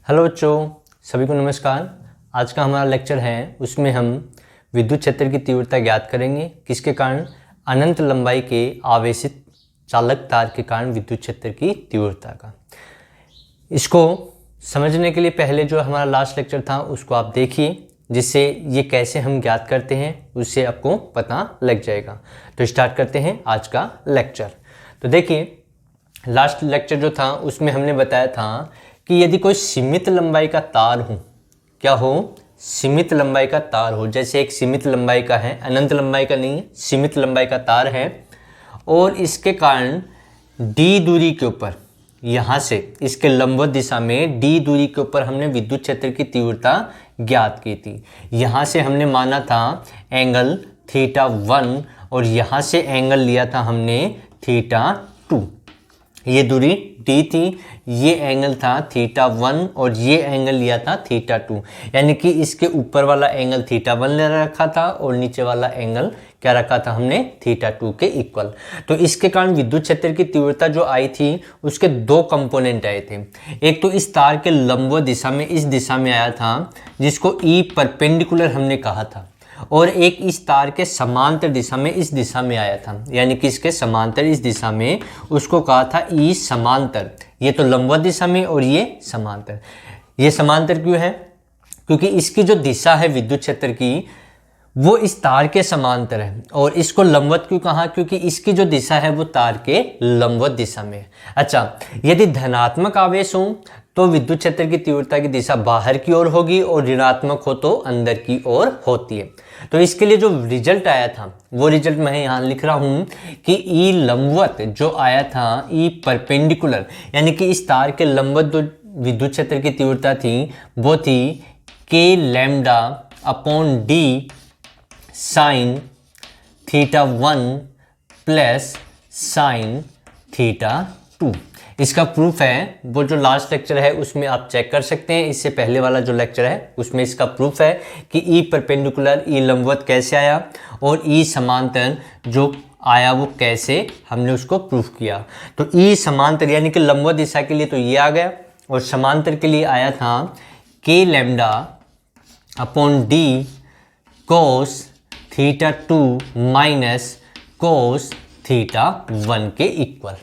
Hello बच्चों, सभी को नमस्कार। आज का हमारा लेक्चर है, उसमें हम विद्युत क्षेत्र की तीव्रता ज्ञात करेंगे, किसके कारण? अनंत लंबाई के आवेशित चालक तार के कारण विद्युत क्षेत्र की तीव्रता का। इसको समझने के लिए पहले जो हमारा लास्ट लेक्चर था उसको आप देखिए, जिससे ये कैसे हम ज्ञात करते हैं उससे आपको पता लग जाएगा। तो स्टार्ट करते हैं आज का लेक्चर। तो देखिए, लास्ट लेक्चर जो था उसमें हमने बताया था कि यदि कोई सीमित लंबाई का तार हो, क्या हो? सीमित लंबाई का तार हो। जैसे एक सीमित लंबाई का है, अनंत लंबाई का नहीं है, सीमित लंबाई का तार है और इसके कारण d दूरी के ऊपर, यहाँ से इसके लंबवत दिशा में d दूरी के ऊपर हमने विद्युत क्षेत्र की तीव्रता ज्ञात की थी। यहाँ से हमने माना था एंगल θ1 और यहाँ से एंगल लिया था हमने θ2। ये दूरी d थी, ये एंगल था θ1 और ये एंगल लिया था θ2। यानी कि इसके ऊपर वाला एंगल θ1 ले रखा था और नीचे वाला एंगल क्या रखा था हमने? θ2 के इक्वल। तो इसके कारण विद्युत क्षेत्र की तीव्रता जो आई थी उसके दो कंपोनेंट आए थे। एक तो इस तार के लंबवत दिशा में, इस दिशा में आया था, जिसको ई परपेंडिकुलर हमने कहा था, और एक इस तार के समांतर दिशा में, इस दिशा में आया था, यानी कि इसके समांतर इस दिशा में, उसको कहा था ई समांतर। ये तो लंबवत दिशा में और ये समांतर। ये समांतर क्यों है? क्योंकि इसकी जो दिशा है विद्युत क्षेत्र की वो इस तार के समांतर है। और इसको लंबवत क्यों कहा? क्योंकि इसकी जो दिशा है वो तार के लंबवत दिशा में है। अच्छा, यदि धनात्मक आवेश हो तो विद्युत क्षेत्र की तीव्रता की दिशा बाहर की ओर होगी और ऋणात्मक हो तो अंदर की ओर होती है। तो इसके लिए जो रिजल्ट आया था वो रिजल्ट मैं यहाँ लिख रहा हूँ कि ई लंबवत जो आया था, ई परपेंडिकुलर, यानी कि इस तार के लंबवत जो विद्युत क्षेत्र की तीव्रता थी वो थी k lambda upon D sine θ1 plus sine θ2। इसका प्रूफ है, वो जो लास्ट लेक्चर है उसमें आप चेक कर सकते हैं। इससे पहले वाला जो लेक्चर है उसमें इसका प्रूफ है कि ई परपेंडिकुलर, ई लंबवत कैसे आया और ई समांतर जो आया वो कैसे हमने उसको प्रूफ किया। तो ई समांतर यानी कि लंबवत दिशा के लिए तो ये आ गया, और समांतर के लिए आया था k lambda upon d cos θ2 minus cos θ1 के इक्वल।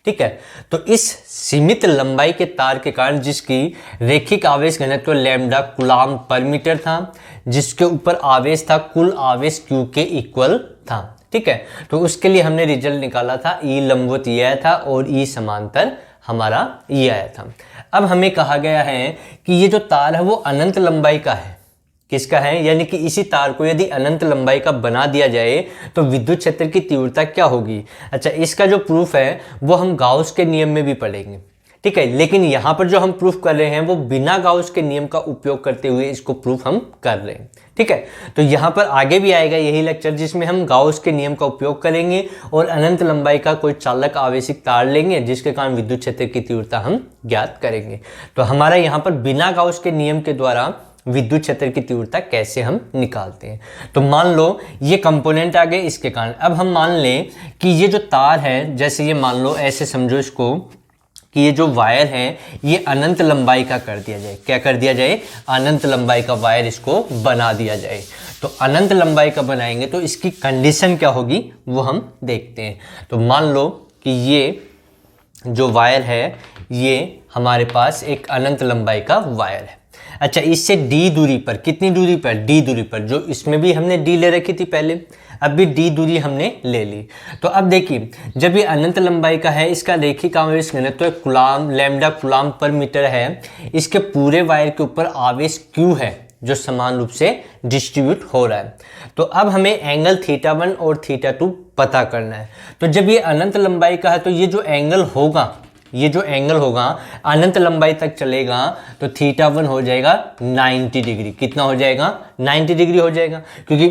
ठीक है, तो इस सीमित लंबाई के तार के कारण, जिसकी रेखिक आवेश घनत्व लैम्डा कूलाम पर मीटर था, जिसके ऊपर आवेश था कुल आवेश Q के इक्वल था। ठीक है, तो उसके लिए हमने रिजल्ट निकाला था, ई लंबवत ये आया था और ई समांतर हमारा ये आया था। अब हमें कहा गया है कि ये जो तार है वो अनंत लंबाई का है। किसका है? यानी कि इसी तार को यदि अनंत लंबाई का बना दिया जाए तो विद्युत क्षेत्र की तीव्रता क्या होगी? अच्छा, इसका जो प्रूफ है वो हम गाउस के नियम में भी पढ़ेंगे। ठीक है, लेकिन यहाँ पर जो हम प्रूफ कर रहे हैं वो बिना गाउस के नियम का उपयोग करते हुए इसको प्रूफ हम कर रहे हैं। ठीक है, तो यहाँ पर आगे भी आएगा यही लेक्चर जिसमें हम गाउस के नियम का उपयोग करेंगे और अनंत लंबाई का कोई चालक आवेशिक तार लेंगे जिसके कारण विद्युत क्षेत्र की तीव्रता हम ज्ञात करेंगे। तो हमारा यहाँ पर बिना गाउस के नियम के द्वारा विद्युत क्षेत्र की तीव्रता कैसे हम निकालते हैं। तो मान लो ये कंपोनेंट आ गए इसके कारण। अब हम मान लें कि ये जो तार है, जैसे ये मान लो, ऐसे समझो इसको कि ये जो वायर है ये अनंत लंबाई का कर दिया जाए। क्या कर दिया जाए? अनंत लंबाई का वायर इसको बना दिया जाए। तो अनंत लंबाई का बनाएंगे तो इसकी कंडीशन क्या होगी वो हम देखते हैं। तो मान लो कि ये जो वायर है ये हमारे पास एक अनंत लंबाई का वायर है। अच्छा, इससे d दूरी पर, कितनी दूरी पर? d दूरी पर, जो इसमें भी हमने d ले रखी थी पहले, अब भी d दूरी हमने ले ली। तो अब देखिए, जब ये अनंत लंबाई का है, इसका रेखिक आवेश घनत्व कूलाम, लैम्डा कूलाम पर मीटर है, इसके पूरे वायर के ऊपर आवेश Q है जो समान रूप से डिस्ट्रीब्यूट हो रहा है। तो अब हमें एंगल θ1 और θ2 पता करना है। तो जब ये अनंत लंबाई का है तो ये जो एंगल होगा अनंत लंबाई तक चलेगा तो θ1 हो जाएगा 90 डिग्री। कितना हो जाएगा? 90 डिग्री हो जाएगा, क्योंकि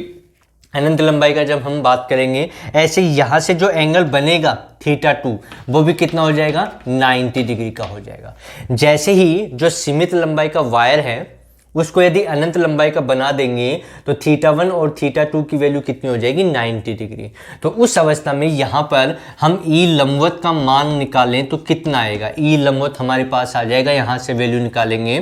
अनंत लंबाई का जब हम बात करेंगे, ऐसे यहाँ से जो एंगल बनेगा θ2 वो भी कितना हो जाएगा? 90 डिग्री का हो जाएगा। जैसे ही जो सीमित लंबाई का वायर है उसको यदि अनंत लंबाई का बना देंगे तो θ1 और θ2 की वैल्यू कितनी हो जाएगी 90 डिग्री। तो उस अवस्था में यहाँ पर हम ई लंबवत का मान निकालें तो कितना आएगा, ई लंबवत हमारे पास आ जाएगा, यहाँ से वैल्यू निकालेंगे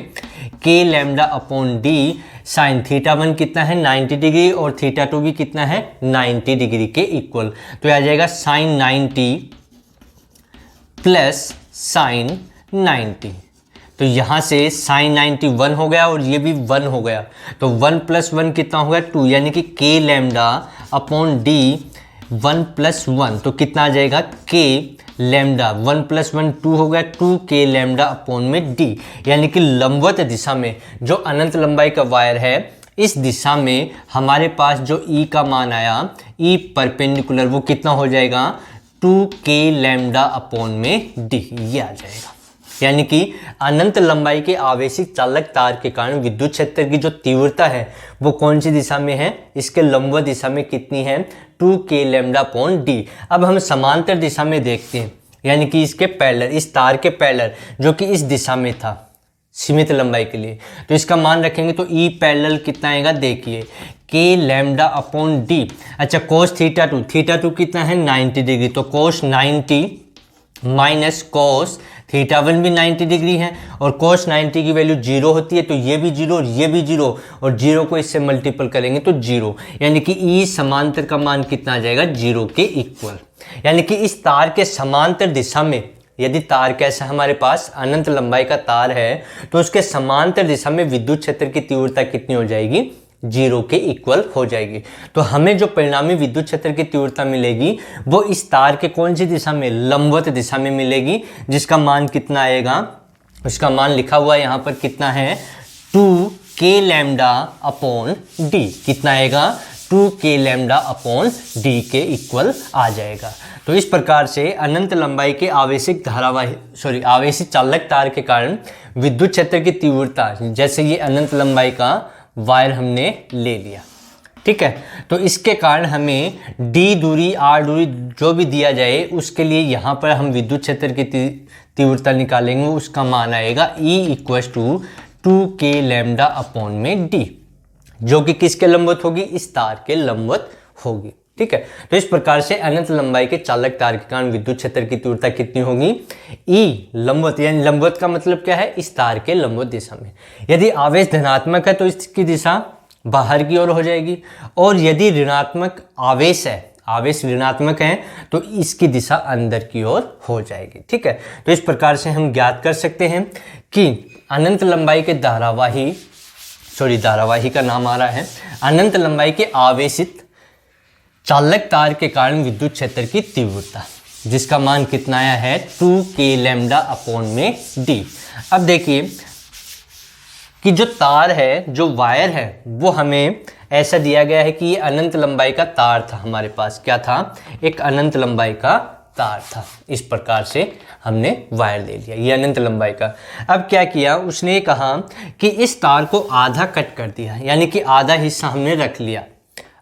k lambda upon D sine θ1 कितना है 90 डिग्री और θ2 भी कितना है 90 डिग्री के इक्वल। तो आ जाएगा साइन 90 प्लस साइन 90। तो यहाँ से साइन 90 1 हो गया और ये भी 1 हो गया, तो 1 + 1 कितना हो गया 2, यानी कि k लैम्डा अपॉन डी 1 + 1, तो कितना आ जाएगा k लैम्डा 1 + 1 2 हो गया, 2k लैम्डा अपॉन में d, यानी कि लंबवत दिशा में जो अनंत लंबाई का वायर है इस दिशा में हमारे पास जो e का मान आया, e परपेंडिकुलर, वो कितना हो जाएगा 2k लैम्डा अपॉन में d, ये आ जाएगा। यानी कि अनंत लंबाई के आवेशित चालक तार के कारण विद्युत क्षेत्र की जो तीव्रता है वो कौन सी दिशा में है, इसके लंबवत दिशा में कितनी है 2k लैम्डा अपॉन डी। अब हम समांतर दिशा में देखते हैं, यानी कि इसके पैरेलल, इस तार के पैरेलल जो कि इस दिशा में था सीमित लंबाई के लिए, तो इसका मान रखेंगे तो ई पैरेलल कितना आएगा, देखिए k लैम्डा अपॉन डी। अच्छा कोस θ2 कितना है 90 डिग्री, तो कोस 90 माइनस कोस θ1 भी 90 डिग्री है और कोस 90 की वैल्यू 0 होती है, तो ये भी 0 और ये भी 0 और 0 को इससे मल्टीपल करेंगे तो 0, यानी कि ई समांतर का मान कितना आ जाएगा 0 के इक्वल। यानी कि इस तार के समांतर दिशा में, यदि तार कैसा हमारे पास अनंत लंबाई का तार है तो उसके समांतर दिशा में विद्युत क्षेत्र की तीव्रता कितनी हो जाएगी 0 के इक्वल हो जाएगी। तो हमें जो परिणामी विद्युत क्षेत्र की तीव्रता मिलेगी वो इस तार के कौन सी दिशा में, लंबवत दिशा में मिलेगी, जिसका मान कितना आएगा, उसका मान लिखा हुआ है यहाँ पर कितना है 2k लैम्डा अपॉन डी, कितना आएगा 2k लैम्डा अपॉन डी के इक्वल आ जाएगा। तो इस प्रकार से अनंत लंबाई के आवेशित चालक तार के कारण विद्युत क्षेत्र की तीव्रता, जैसे ये अनंत लंबाई का वायर हमने ले लिया, ठीक है, तो इसके कारण हमें d दूरी r दूरी जो भी दिया जाए उसके लिए यहाँ पर हम विद्युत क्षेत्र की तीव्रता निकालेंगे, उसका मान आएगा E = 2k लैम्डा अपॉन में d, जो कि किसके लंबवत होगी, इस तार के लंबवत होगी, ठीक है। तो इस प्रकार से अनंत लंबाई के चालक तार के कारण विद्युत क्षेत्र की तीव्रता कितनी होगी E लंबवत, यानी लंबवत का मतलब क्या है, इस तार के लंबवत दिशा में। यदि आवेश धनात्मक है तो इसकी दिशा बाहर की ओर हो जाएगी, और यदि ऋणात्मक आवेश है, आवेश ऋणात्मक है तो इसकी दिशा अंदर की ओर हो जाएगी, ठीक है। तो इस प्रकार से हम ज्ञात कर सकते हैं कि अनंत लंबाई के धारावाही का नाम आ रहा है अनंत लंबाई के आवेशित चालक तार के कारण विद्युत क्षेत्र की तीव्रता, जिसका मान कितना आया है 2k लैम्डा अपॉन में d। अब देखिए कि जो तार है, जो वायर है, वो हमें ऐसा दिया गया है कि ये अनंत लंबाई का तार था, हमारे पास क्या था, एक अनंत लंबाई का तार था। इस प्रकार से हमने वायर ले लिया, ये अनंत लंबाई का। अब क्या किया, उसने कहा कि इस तार को आधा कट कर दिया, यानी कि आधा हिस्सा हमने रख लिया,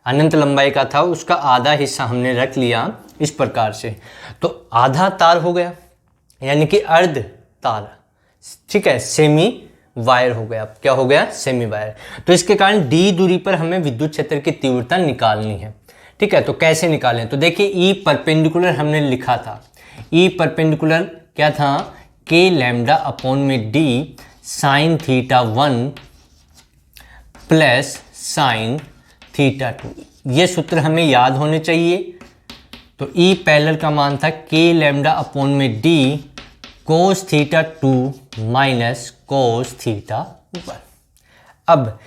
अनंत लंबाई का था उसका आधा हिस्सा हमने रख लिया इस प्रकार से, तो आधा तार हो गया, यानी कि अर्ध तार, ठीक है, सेमी वायर हो गया। क्या हो गया, सेमी वायर। तो इसके कारण d दूरी पर हमें विद्युत क्षेत्र की तीव्रता निकालनी है, ठीक है। तो कैसे निकालें, तो देखिए E परपेंडिकुलर हमने लिखा था, E परपेंडिकुलर क्या था, k लैम्डा अपॉन में d साइन θ1 प्लस साइन θ2, ये सूत्र हमें याद होने चाहिए। तो E पैरेलल का मान था k लैम्डा अपॉन में d कोस θ2 माइनस कोस θ1। अब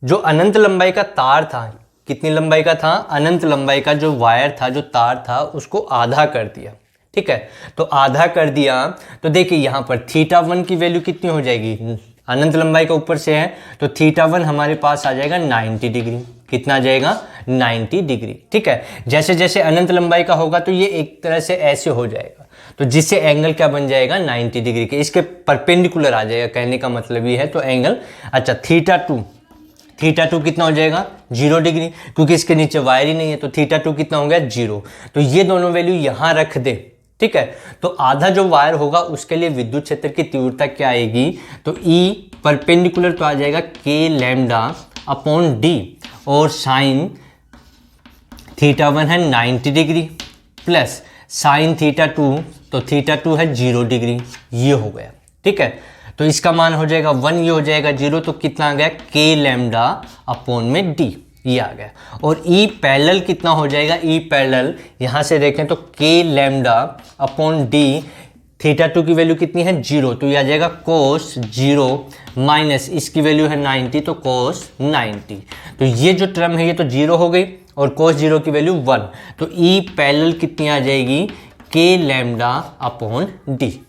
जो अनंत लंबाई का तार था, कितनी लंबाई का था, अनंत लंबाई का जो वायर था, जो तार था, उसको आधा कर दिया, ठीक है। तो आधा कर दिया तो देखिए यहाँ पर θ1 की वैल्यू कितनी हो जाएगी, अनंत लंबाई का ऊपर से है तो θ1 हमारे पास आ जाएगा 90 डिग्री, कितना आ जाएगा 90 डिग्री, ठीक है। जैसे जैसे अनंत लंबाई का होगा तो ये एक तरह से ऐसे हो जाएगा, तो जिससे एंगल क्या बन जाएगा 90 डिग्री के, इसके परपेंडिकुलर आ जाएगा, कहने का मतलब ये है। तो एंगल, अच्छा θ2 कितना हो जाएगा 0 डिग्री, क्योंकि इसके नीचे वायर ही नहीं है, तो θ2 कितना हो गया 0। तो ये दोनों वैल्यू यहाँ रख दे, ठीक है। तो आधा जो वायर होगा उसके लिए विद्युत क्षेत्र की तीव्रता क्या आएगी, तो E परपेंडिकुलर तो आ जाएगा के लैम्डा अपॉन डी, और साइन थीटा 1 है 90 डिग्री प्लस साइन थीटा 2, तो थीटा 2 है 0 डिग्री, ये हो गया। ठीक है, तो इसका मान हो जाएगा 1, ये हो जाएगा 0, तो कितना आ गया के लैम्डा अपॉन में डी, ये आ गया। और ई पैरेलल कितना हो जाएगा, ई पैरेलल यहाँ से देखें तो के लैम्डा अपॉन डी, थीटा 2 की वैल्यू कितनी है 0, तो ये आ जाएगा कोस 0 माइनस इसकी वैल्यू है 90, तो कोस 90। तो ये जो टर्म है ये तो 0 हो गई और कोस 0 की वैल्यू 1, तो ई पैरेलल कितनी आ जाएगी के लैम्डा अपॉन डी।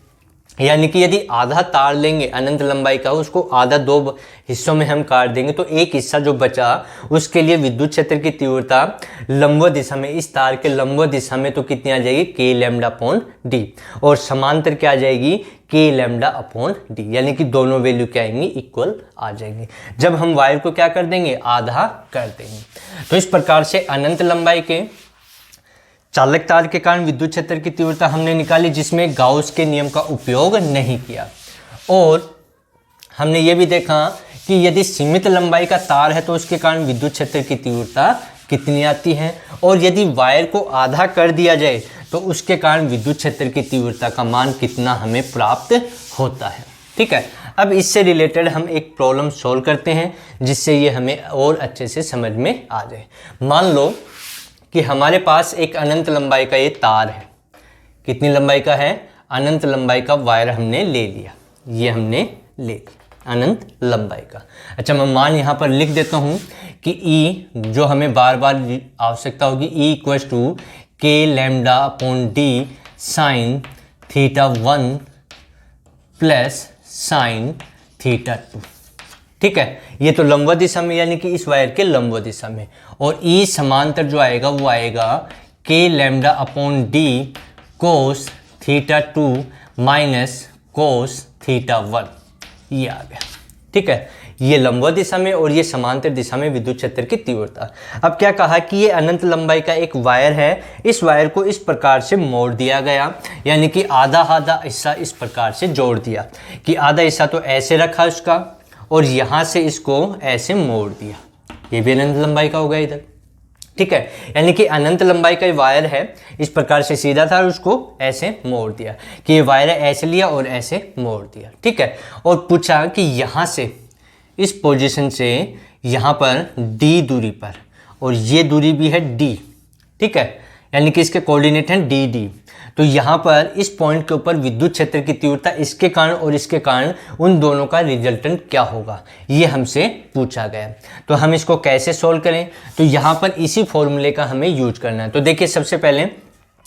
यानी कि यदि आधा तार लेंगे अनंत लंबाई का, उसको आधा 2 हिस्सों में हम काट देंगे, तो एक हिस्सा जो बचा उसके लिए विद्युत क्षेत्र की तीव्रता लंबवत दिशा में, इस तार के लंबवत दिशा में, तो कितनी आ जाएगी के लैम्डा अपॉन डी, और समांतर क्या आ जाएगी के लैम्डा अपॉन डी, यानी कि दोनों वैल्यू क्या आएंगी इक्वल आ जाएंगी जब हम वायर को क्या कर देंगे आधा कर देंगे। तो इस प्रकार से अनंत लंबाई के चालक तार के कारण विद्युत क्षेत्र की तीव्रता हमने निकाली, जिसमें गाउस के नियम का उपयोग नहीं किया। और हमने ये भी देखा कि यदि सीमित लंबाई का तार है तो उसके कारण विद्युत क्षेत्र की तीव्रता कितनी आती है, और यदि वायर को आधा कर दिया जाए तो उसके कारण विद्युत क्षेत्र की तीव्रता का मान कितना हमें प्राप्त होता है। ठीक है, अब इससे रिलेटेड हम एक प्रॉब्लम सॉल्व करते हैं जिससे ये हमें और अच्छे से समझ में आ जाए। मान लो कि हमारे पास एक अनंत लंबाई का ये तार है, कितनी लंबाई का है, अनंत लंबाई का वायर हमने ले लिया, ये हमने ले लिया अनंत लंबाई का। अच्छा, मैं मान यहाँ पर लिख देता हूँ कि E जो हमें बार बार आवश्यकता होगी, E इक्वल्स टू के lambda upon D sine theta 1 plus sine theta 2। ठीक है, ये तो लंबवत दिशा में, यानी कि इस वायर के लंबवत दिशा में, और ई समांतर जो आएगा वो आएगा के lambda upon d cos theta 2 minus cos theta 1, ये आ गया। ठीक है, ये लंबवत दिशा में और ये समांतर दिशा में विद्युत क्षेत्र की तीव्रता। अब क्या कहा कि ये अनंत लंबाई का एक वायर है, इस वायर को इस प्रकार से मोड़ दिया गया, यानी कि आधा आधा हिस्सा इस प्रकार से जोड़ दिया कि आधा हिस्सा तो ऐसे रखा उसका और यहाँ से इसको ऐसे मोड़ दिया, ये भी अनंत लंबाई का हो गया इधर। ठीक है, यानी कि अनंत लंबाई का वायर है, इस प्रकार से सीधा था और उसको ऐसे मोड़ दिया कि ये वायर ऐसे लिया और ऐसे मोड़ दिया। ठीक है, और पूछा कि यहाँ से इस पोजीशन से यहाँ पर डी दूरी पर, और ये दूरी भी है डी। ठीक है, यानी कि इसके कोऑर्डिनेट हैं डी डी, तो यहाँ पर इस पॉइंट के ऊपर विद्युत क्षेत्र की तीव्रता इसके कारण और इसके कारण उन दोनों का रिजल्टेंट क्या होगा, ये हमसे पूछा गया। तो हम इसको कैसे सोल्व करें, तो यहाँ पर इसी फॉर्मूले का हमें यूज करना है। तो देखिए, सबसे पहले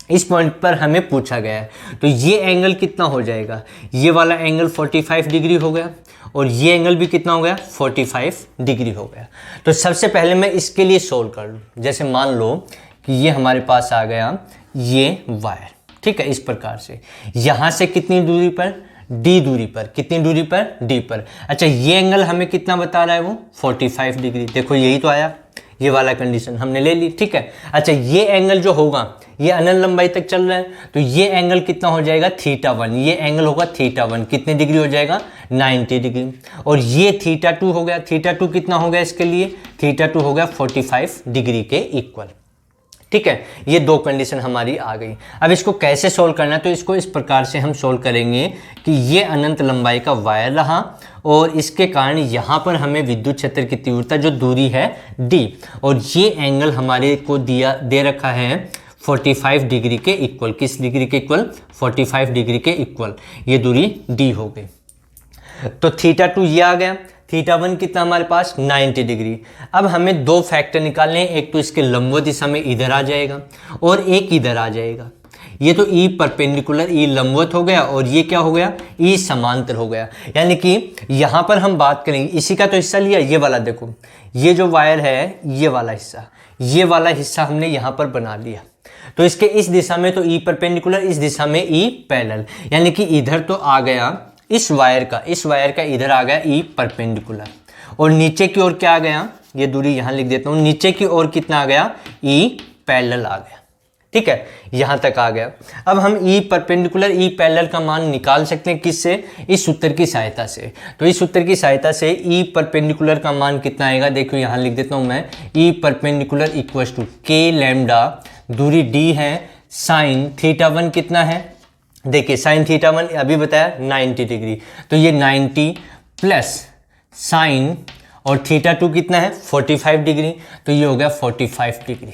इस पॉइंट पर हमें पूछा गया है, तो ये एंगल कितना हो जाएगा, ये वाला एंगल 45 डिग्री हो गया और ये एंगल भी कितना हो गया 45 डिग्री हो गया। तो सबसे पहले मैं इसके लिए सोल्व कर लूँ। जैसे मान लो कि ये हमारे पास आ गया ये वायर, ठीक है, इस प्रकार से यहाँ से कितनी दूरी पर, डी दूरी पर, कितनी दूरी पर, डी पर। अच्छा, ये एंगल हमें कितना बता रहा है, वो 45 डिग्री। देखो यही तो आया, ये वाला कंडीशन हमने ले ली। ठीक है, अच्छा, ये एंगल जो होगा ये अनंत लंबाई तक चल रहा है, तो ये एंगल कितना हो जाएगा थीटा 1, ये एंगल होगा थीटा 1, कितने डिग्री हो जाएगा 90 डिग्री। और ये थीटा 2 हो गया, थीटा 2 कितना हो गया इसके लिए, थीटा 2 हो गया 45 डिग्री के इक्वल। ठीक है, ये दो कंडीशन हमारी आ गई। अब इसको कैसे सोल्व करना है, तो इसको इस प्रकार से हम सोल्व करेंगे कि ये अनंत लंबाई का वायर रहा और इसके कारण यहाँ पर हमें विद्युत क्षेत्र की तीव्रता जो दूरी है d, और ये एंगल हमारे को दे रखा है 45 डिग्री के इक्वल। किस डिग्री के इक्वल, 45 डिग्री के इक्वल, ये दूरी d हो गई। तो थीटा 2 ये आ गया, थीटा 1 कितना हमारे पास 90 डिग्री। अब हमें दो फैक्टर निकालने हैं, एक तो इसके लंबवत दिशा में इधर आ जाएगा और एक इधर आ जाएगा। ये तो ई परपेंडिकुलर, ई लंबवत हो गया और ये क्या हो गया, ई समांतर हो गया। यानी कि यहाँ पर हम बात करेंगे, इसी का तो हिस्सा लिया, ये वाला देखो, ये जो वायर है ये वाला हिस्सा, ये वाला हिस्सा हमने यहाँ पर बना लिया। तो इसके इस दिशा में तो ई परपेंडिकुलर, इस दिशा में ई पैरेलल, यानी कि इधर तो आ गया इस वायर का इधर आ गया ई परपेंडिकुलर, और नीचे की ओर क्या आ गया, ये दूरी यहाँ लिख देता हूँ, नीचे की ओर कितना आ गया ई पैरेलल आ गया। ठीक है, यहाँ तक आ गया। अब हम ई परपेंडिकुलर ई पैरेलल का मान निकाल सकते हैं किससे, इस सूत्र की सहायता से। तो इस सूत्र की सहायता से ई परपेंडिकुलर का मान कितना आएगा, देखो यहाँ लिख देता हूँ मैं, ई परपेंडिकुलर इक्वल्स टू के लैम्डा, दूरी डी है, साइन थीटा 1 कितना है, देखिए साइन थीटा 1 अभी बताया 90 डिग्री, तो ये 90 प्लस साइन और थीटा 2 कितना है 45 डिग्री, तो ये हो गया 45 डिग्री।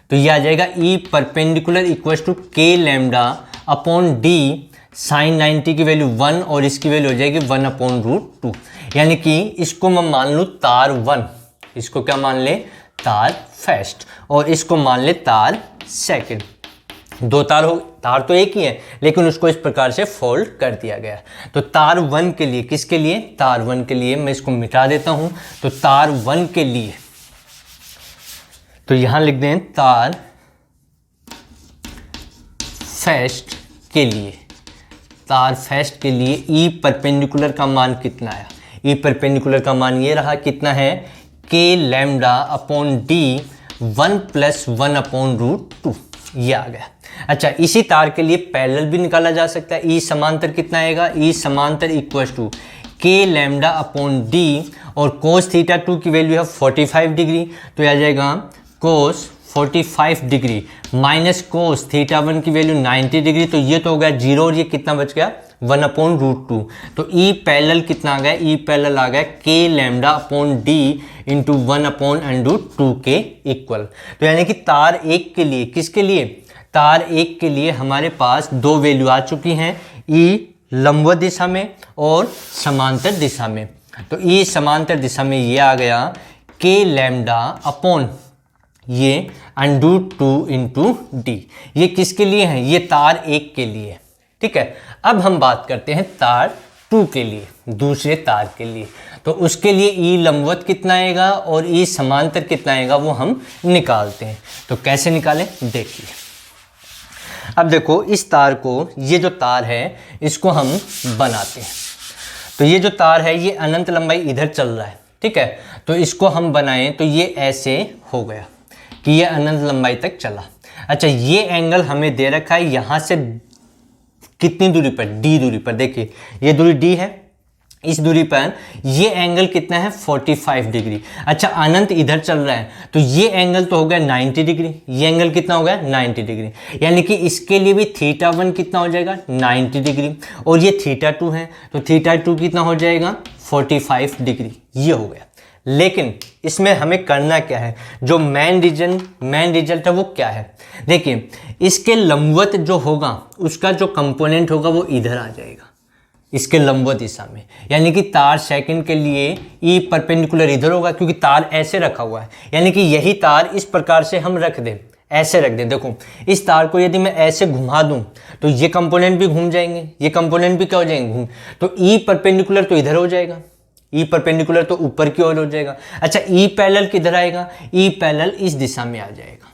तो ये आ जाएगा ई परपेंडिकुलर इक्वल्स टू के लैम्डा अपॉन डी, साइन 90 की वैल्यू 1 और इसकी वैल्यू हो जाएगी 1 अपॉन रूट 2। यानी कि इसको मैं मान लूँ तार 1, इसको क्या मान ले, तार फर्स्ट, और इसको मान ले तार सेकंड। दो तार हो, तार तो एक ही है लेकिन उसको इस प्रकार से फोल्ड कर दिया गया। तो तार 1 के लिए, किसके लिए, तार 1 के लिए, मैं इसको मिटा देता हूं। तो तार 1 के लिए तो यहां लिख दें तार फर्स्ट के लिए, तार फर्स्ट के लिए ई परपेंडिकुलर का मान कितना आया, ई परपेंडिकुलर का मान ये रहा, कितना है, K lambda upon D 1 plus 1 upon root 2, ये आ गया। अच्छा, इसी तार के लिए पैरेलल भी निकाला जा सकता है। ई समांतर कितना आएगा, ई समांतर इक्वल्स टू के लैम्डा अपॉन डी, और कोस थीटा 2 की वैल्यू है 45 डिग्री, तो आ जाएगा कोस 45 डिग्री माइनस कोस थीटा 1 की वैल्यू 90 डिग्री, तो ये तो हो गया 0 और ये कितना बच गया 1 अपॉन रूट 2। तो ई पैरेलल कितना आ गया, ई पैरेलल आ गया के lambda upon D into 1 upon and root 2 के इक्वल। तो यानी कि तार 1 के लिए, किसके लिए, तार 1 के लिए हमारे पास दो वैल्यू आ चुकी हैं, ई लंबवत दिशा में और समांतर दिशा में। तो ई समांतर दिशा में ये आ गया के लैम्डा अपॉन ये एंड रूट 2 इंटू डी। ये किसके लिए है, ये तार 1 के लिए, ठीक है। अब हम बात करते हैं तार 2 के लिए, दूसरे तार के लिए। तो उसके लिए ई लंबवत कितना आएगा और ई समांतर कितना आएगा वो हम निकालते हैं। तो कैसे निकालें, देखिए। अब देखो इस तार को, ये जो तार है इसको हम बनाते हैं। तो ये जो तार है ये अनंत लंबाई इधर चल रहा है, ठीक है। तो इसको हम बनाएं तो ये ऐसे हो गया कि ये अनंत लंबाई तक चला। अच्छा, ये एंगल हमें दे रखा है यहाँ से कितनी दूरी पर, डी दूरी पर, देखिए ये दूरी डी है, इस दूरी पर ये एंगल कितना है 45 डिग्री। अच्छा, अनंत इधर चल रहा है तो ये एंगल तो हो गया 90 डिग्री, ये एंगल कितना हो गया 90 डिग्री, यानी कि इसके लिए भी थीटा 1 कितना हो जाएगा 90 डिग्री, और ये थीटा 2 है तो थीटा 2 कितना हो जाएगा 45 डिग्री, ये हो गया। लेकिन इसमें हमें करना क्या है, जो मेन रिजल्ट है वो क्या है, देखिए इसके लंबवत जो होगा उसका जो कंपोनेंट होगा वो इधर आ जाएगा, इसके लंबवत दिशा में। यानी कि तार सेकंड के लिए ई परपेंडिकुलर इधर होगा क्योंकि तार ऐसे रखा हुआ है, यानी कि यही तार इस प्रकार से हम रख दें, ऐसे रख दें। देखो इस तार को यदि मैं ऐसे घुमा दूं तो ये कंपोनेंट भी घूम जाएंगे, ये कंपोनेंट भी क्या हो जाएंगे, घूम। तो ई परपेंडिकुलर तो इधर हो जाएगा, ई परपेंडिकुलर तो ऊपर की ओर हो जाएगा। अच्छा, ई पैरेलल किधर आएगा, ई पैरेलल इस दिशा में आ जाएगा,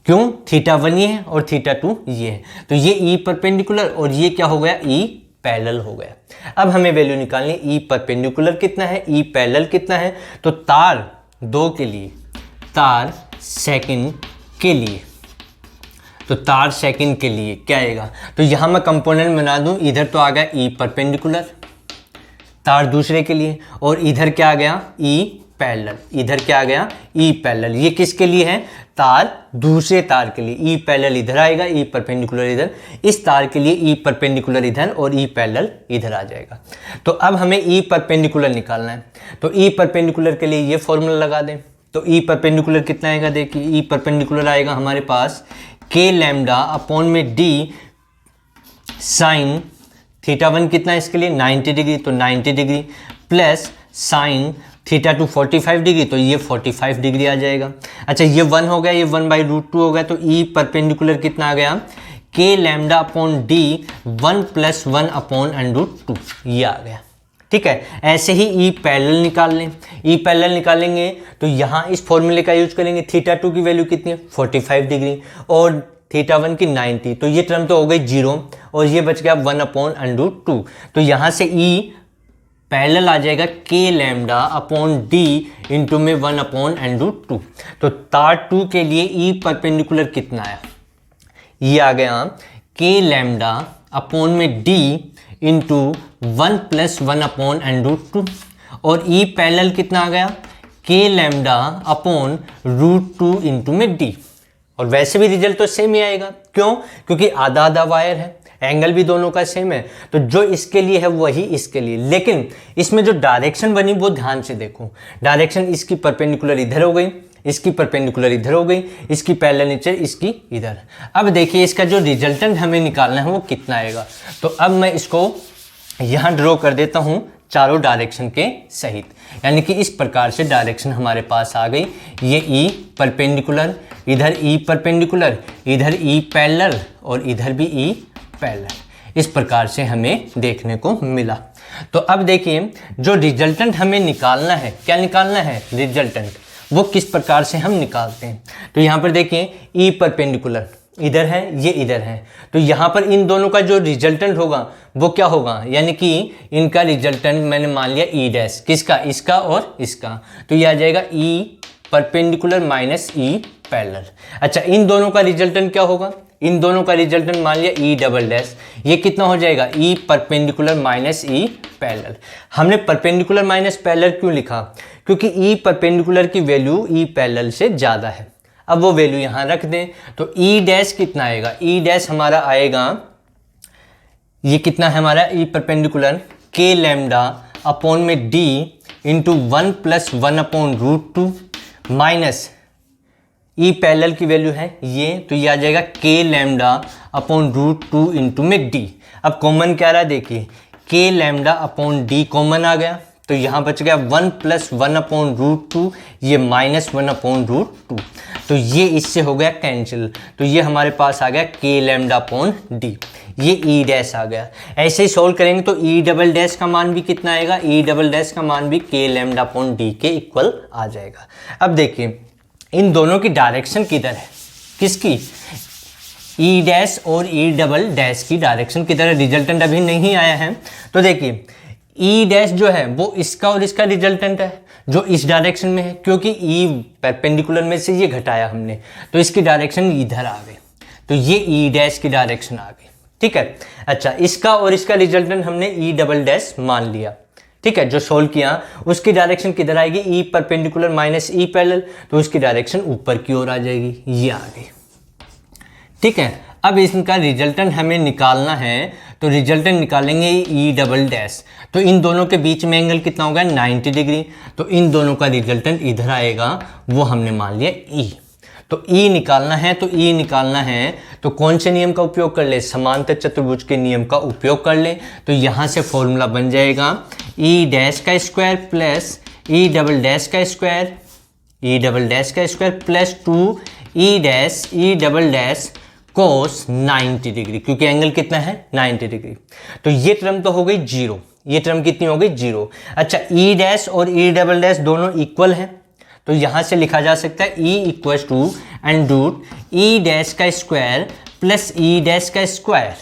क्यों, थीटा 1 ये है और थीटा 2 ये है, तो ये ई परपेंडिकुलर और ये क्या हो गया ई पैरेलल हो गया। अब हमें वैल्यू निकालनी, ई परपेंडिकुलर कितना है, ई पैरेलल कितना है। तो तार 2 के लिए, तार सेकंड के लिए, तो तार सेकंड के लिए क्या आएगा, तो यहां मैं कंपोनेंट बना दूं, इधर तो आ गया ई परपेंडिकुलर तार दूसरे के लिए, और इधर क्या आ गया ई पैरेलल, इधर क्या आ गया ई पैरेलल। ये किसके लिए है, तार दूसरे तार के लिए, ई पैरेलल इधर आएगा, ई परपेंडिकुलर इधर, इस तार के लिए ई परपेंडिकुलर इधर और ई पैरेलल इधर आ जाएगा। तो अब हमें ई परपेंडिकुलर निकालना है, तो ई परपेंडिकुलर के लिए ये फॉर्मूला लगा दें। तो ई परपेंडिकुलर कितना आएगा, देखिए ई परपेंडिकुलर आएगा हमारे पास के लैम्डा अपॉन में डी साइन थीटा 1 कितना है इसके लिए 90 डिग्री, तो 90 degree plus sine theta 2 45 degree, तो ये 45 डिग्री आ जाएगा। अच्छा, ये 1 हो गया, ये 1 बाई रूट 2 हो गया, तो ई परपेंडिकुलर कितना आ गया, के lambda upon D 1 plus 1 upon and root 2, ये आ गया, ठीक है। ऐसे ही ई पैरेलल निकाल लें, ई पैरेलल निकालेंगे तो यहाँ इस फॉर्मूले का यूज करेंगे, थीटा 2 की वैल्यू कितनी है 45 डिग्री और थीटा 1 की 90, तो ये टर्म तो हो गई 0 और ये बच गया 1 अपॉन एंड रूट 2। तो यहाँ से ई पैरेलल आ जाएगा के लैम्डा अपॉन डी इंटू में 1 अपॉन n√2। तो तार 2 के लिए ई परपेंडिकुलर कितना आया, ये आ गया के लैम्डा अपॉन में डी इंटू 1 + 1 अपॉन n√2 और ई पैरेलल कितना आ गया के लैम्डा अपॉन √2 इंटू में डी। और वैसे भी रिजल्ट तो सेम ही आएगा, क्यों? क्योंकि आधा आधा वायर है, एंगल भी दोनों का सेम है, तो जो इसके लिए है वही इसके लिए। लेकिन इसमें जो डायरेक्शन बनी वो ध्यान से देखो, डायरेक्शन इसकी परपेंडिकुलर इधर हो गई, इसकी परपेंडिकुलर इधर हो गई, इसकी पैरेलल नीचे, इसकी इधर। अब देखिए इसका जो रिजल्टेंट हमें निकालना है वो कितना आएगा। तो अब मैं इसको यहाँ ड्रॉ कर देता हूँ चारों डायरेक्शन के सहित, यानी कि इस प्रकार से डायरेक्शन हमारे पास आ गई। ये ई परपेंडिकुलर, इधर ई परपेंडिकुलर, इधर ई पैरेलल और इधर भी ई पैरेलल। इस प्रकार से हमें देखने को मिला। तो अब देखिए जो रिजल्टेंट हमें निकालना है, क्या निकालना है रिजल्टेंट, वो किस प्रकार से हम निकालते हैं। तो यहाँ पर देखिए ई परपेंडिकुलर इधर है, ये इधर है, तो यहाँ पर इन दोनों का जो रिजल्टेंट होगा वो क्या होगा, यानी कि इनका रिजल्टेंट मैंने मान लिया ई डैश, किसका, इसका और इसका। तो ये आ जाएगा E perpendicular minus E parallel. अच्छा, इन दोनों का रिजल्टेंट क्या होगा, इन दोनों का रिजल्टेंट मान लिया ई डबल डैश, ये कितना हो जाएगा E perpendicular minus E parallel. हमने परपेंडिकुलर माइनस पैरेलल क्यों लिखा, क्योंकि ई परपेंडिकुलर की वैल्यू ई पैरेलल से ज़्यादा है। अब वो वैल्यू यहाँ रख दें, तो ई डैश कितना आएगा, ई डैश हमारा आएगा, ये कितना है हमारा ई परपेंडिकुलर के लैम्डा अपॉन में D into 1 + 1 upon √2 minus E parallel की वैल्यू है ये, तो ये आ जाएगा के लैम्डा अपॉन √2 इंटू में डी। अब कॉमन क्या रहा देखिए, के लैम्डा अपॉन डी कॉमन आ गया, तो यहाँ बच गया 1 + 1 अपॉन √2, ये -1 अपॉन √2, तो ये इससे हो गया कैंसिल। तो ये हमारे पास आ गया के लैम्डा अपॉन डी, ये ई डैश आ गया। ऐसे ही सोल्व करेंगे तो ई डबल डैश का मान भी कितना आएगा, ई डबल डैश का मान भी के लैम्डा अपॉन डी के इक्वल आ जाएगा। अब देखिए इन दोनों की डायरेक्शन किधर है, किसकी, ई डैश और ई डबल डैश की डायरेक्शन किधर है, रिजल्टेंट अभी नहीं आया है। तो देखिए ई डैश जो है वो इसका और इसका रिजल्टेंट है जो इस डायरेक्शन में है, क्योंकि ई परपेंडिकुलर में से ये घटाया हमने, तो इसकी डायरेक्शन इधर आ गई, तो ये ई डैश की डायरेक्शन आ गई, ठीक है। अच्छा, इसका और इसका रिजल्टेंट हमने ई डबल डैश मान लिया, ठीक है। जो सोल्व किया उसकी डायरेक्शन किधर आएगी, E perpendicular minus E parallel, तो उसकी डायरेक्शन ऊपर की ओर आ जाएगी, ये आ गई, ठीक है। अब इनका रिजल्टेंट हमें निकालना है, तो रिजल्टेंट निकालेंगे ई डबल डैश, तो इन दोनों के बीच में एंगल कितना होगा 90 डिग्री, तो इन दोनों का रिजल्टेंट इधर आएगा, वो हमने मान लिया ई। तो ई निकालना है, तो ई निकालना है तो कौन से नियम का उपयोग कर ले, समांतर चतुर्भुज के नियम का उपयोग कर ले। तो यहाँ से फॉर्मूला बन जाएगा ई डैश का स्क्वायर प्लस ई डबल डैश का स्क्वायर, ई डबल डैश का स्क्वायर प्लस 2 ई डैश ई डबल डैश कोस 90 डिग्री, क्योंकि एंगल कितना है 90 डिग्री। तो ये टर्म तो हो गई 0, ये टर्म कितनी हो गई 0। अच्छा, ई डैश और ई डबल डैश दोनों इक्वल हैं, तो यहाँ से लिखा जा सकता है e equal to under e dash का स्क्वायर प्लस ई डैश का स्क्वायर,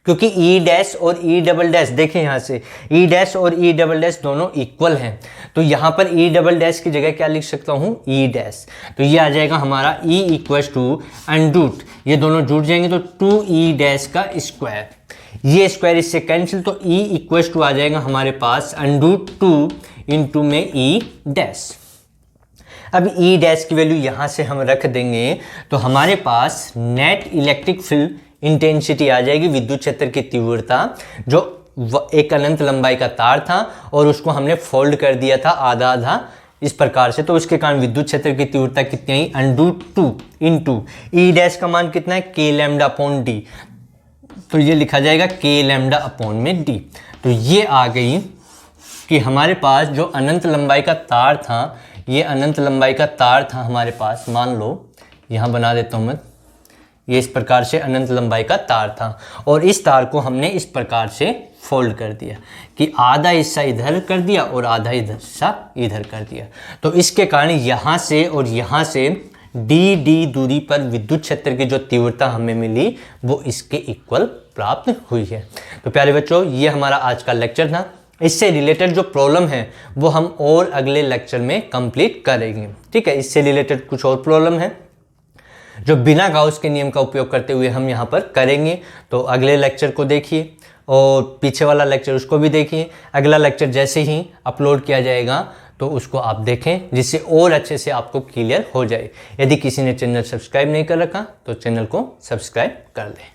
क्योंकि ई डैश और ई डबल डैश देखें यहाँ से ई डैश और ई डबल डैश दोनों इक्वल हैं, तो यहाँ पर ई डबल डैश की जगह क्या लिख सकता हूँ ई डैश, तो ये आ जाएगा हमारा ई इक्वल टू अंडर, ये दोनों जुड़ जाएंगे तो 2 ई डैश का स्क्वायर, ये स्क्वायर इससे कैंसिल, तो ई इक्वल टू आ जाएगा हमारे पास √2 इंटू में ई डैश। अब ई डैश की वैल्यू यहाँ से हम रख देंगे, तो हमारे पास नेट इलेक्ट्रिक फील्ड इंटेंसिटी आ जाएगी, विद्युत क्षेत्र की तीव्रता, जो एक अनंत लंबाई का तार था और उसको हमने फोल्ड कर दिया था आधा आधा इस प्रकार से, तो उसके कारण विद्युत क्षेत्र की तीव्रता कितनी आई √2 इंटू ई डैश का मान कितना है के लैम्डा अपॉन डी, तो ये लिखा जाएगा के लैम्डा अपॉन में डी। तो ये आ गई कि हमारे पास जो अनंत लंबाई का तार था, ये अनंत लंबाई का तार था हमारे पास, मान लो यहाँ बना देता हूँ मैं, ये इस प्रकार से अनंत लंबाई का तार था और इस तार को हमने इस प्रकार से फोल्ड कर दिया कि आधा हिस्सा इधर कर दिया और आधा हिस्सा इधर कर दिया, तो इसके कारण यहाँ से और यहाँ से डी दूरी पर विद्युत क्षेत्र की जो तीव्रता हमें मिली वो इसके इक्वल प्राप्त हुई है। तो प्यारे बच्चों, ये हमारा आज का लेक्चर था। इससे रिलेटेड जो प्रॉब्लम है वो हम और अगले लेक्चर में कंप्लीट करेंगे। ठीक है, इससे रिलेटेड कुछ और प्रॉब्लम है जो बिना गाउस के नियम का उपयोग करते हुए हम यहाँ पर करेंगे। तो अगले लेक्चर को देखिए और पीछे वाला लेक्चर उसको भी देखिए। अगला लेक्चर जैसे ही अपलोड किया जाएगा तो उसको आप देखें, जिससे और अच्छे से आपको क्लियर हो जाए। यदि किसी ने चैनल सब्सक्राइब नहीं कर रखा तो चैनल को सब्सक्राइब कर लें।